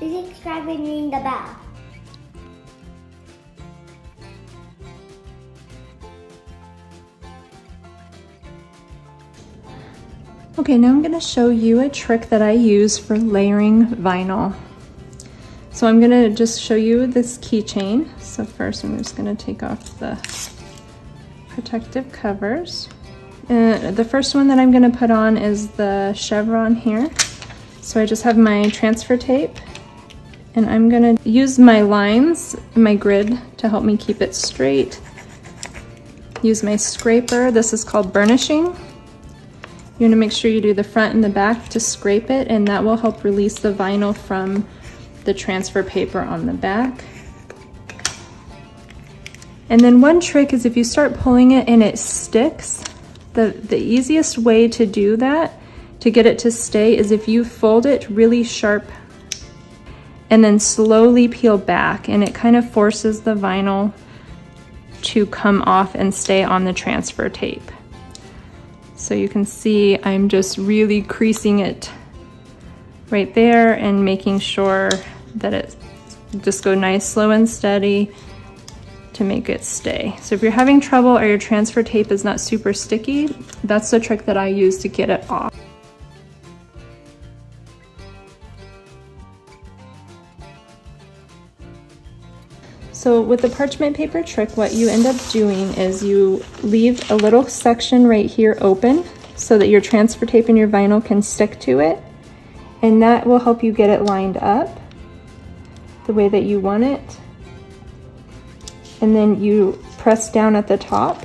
Please subscribe and ring the bell. Okay, now I'm going to show you a trick that I use for layering vinyl. So I'm going to just show you this keychain. So first I'm just going to take off the protective covers. The first one that I'm going to put on is the chevron here. So I just have my transfer tape, and I'm going to use my lines, my grid, to help me keep it straight. Use my scraper. This is called burnishing. You want to make sure you do the front and the back to scrape it, and that will help release the vinyl from the transfer paper on the back. And then one trick is if you start pulling it and it sticks, the easiest way to do that, to get it to stay, is if you fold it really sharp and then slowly peel back, and it kind of forces the vinyl to come off and stay on the transfer tape. So you can see I'm just really creasing it right there and making sure that it just go nice, slow and steady to make it stay. So if you're having trouble or your transfer tape is not super sticky, that's the trick that I use to get it off. So with the parchment paper trick, what you end up doing is you leave a little section right here open so that your transfer tape and your vinyl can stick to it, and that will help you get it lined up the way that you want it. And then you press down at the top,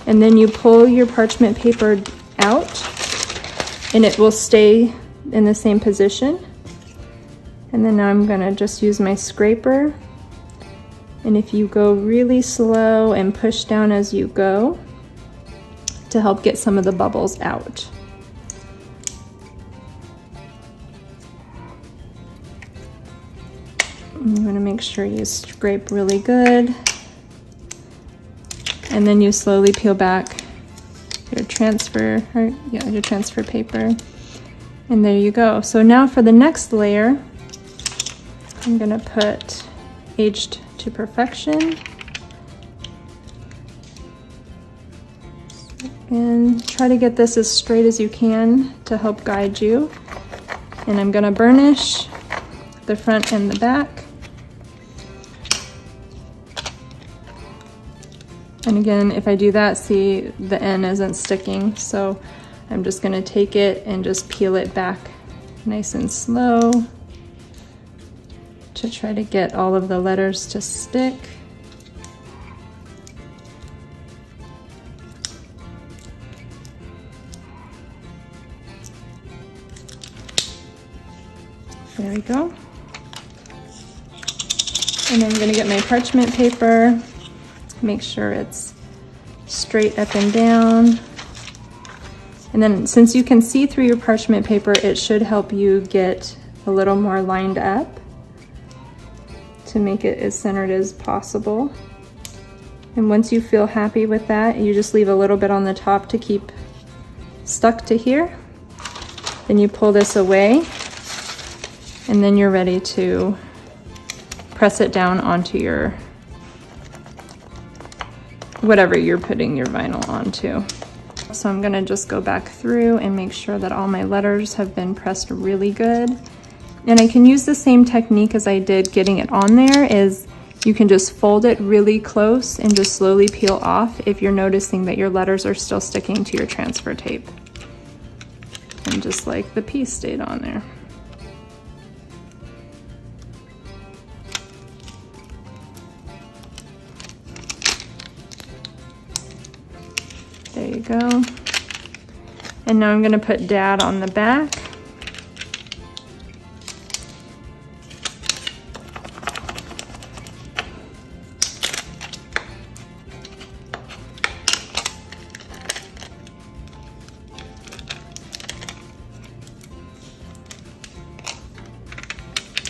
and then you pull your parchment paper out, and it will stay in the same position. And then now I'm gonna just use my scraper, and if you go really slow and push down as you go to help get some of the bubbles out. You want to make sure you scrape really good, and then you slowly peel back your transfer paper, and there you go. So now for the next layer, I'm gonna put Aged to Perfection, and try to get this as straight as you can to help guide you. And I'm gonna burnish the front and the back. And again, if I do that, see, the end isn't sticking, so I'm just gonna take it and just peel it back nice and slow to try to get all of the letters to stick. There we go. And then I'm gonna get my parchment paper, make sure it's straight up and down. And then since you can see through your parchment paper, it should help you get a little more lined up to make it as centered as possible. And once you feel happy with that, you just leave a little bit on the top to keep stuck to here. Then you pull this away, and then you're ready to press it down onto your whatever you're putting your vinyl onto. So I'm gonna just go back through and make sure that all my letters have been pressed really good. And I can use the same technique as I did getting it on there, is you can just fold it really close and just slowly peel off if you're noticing that your letters are still sticking to your transfer tape. And just like the piece stayed on there. There you go. And now I'm gonna put Dad on the back.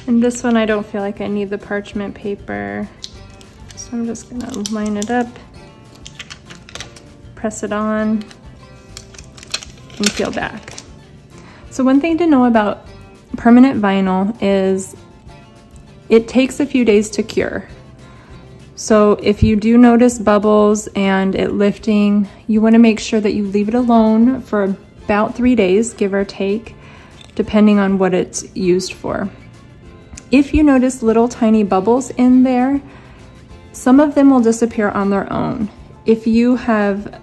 And this one I don't feel like I need the parchment paper, so I'm just gonna line it up, press it on, and peel back. So one thing to know about permanent vinyl is it takes a few days to cure. So if you do notice bubbles and it lifting, you want to make sure that you leave it alone for about 3 days, give or take, depending on what it's used for. If you notice little tiny bubbles in there, some of them will disappear on their own. If you have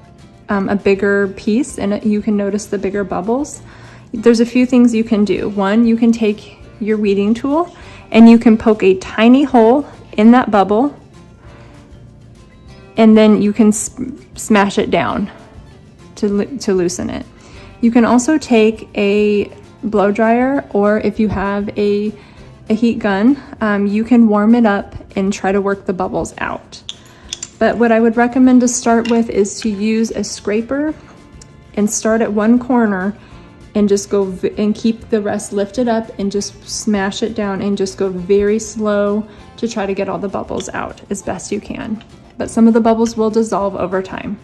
a bigger piece and you can notice the bigger bubbles, there's a few things you can do. One, you can take your weeding tool and you can poke a tiny hole in that bubble, and then you can smash it down to loosen it. You can also take a blow dryer, or if you have a heat gun, you can warm it up and try to work the bubbles out. But what I would recommend to start with is to use a scraper and start at one corner and just go and keep the rest lifted up and just smash it down and just go very slow to try to get all the bubbles out as best you can. But some of the bubbles will dissolve over time.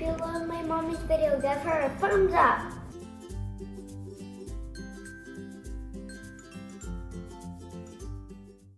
you love my mommy's video, give her a thumbs up.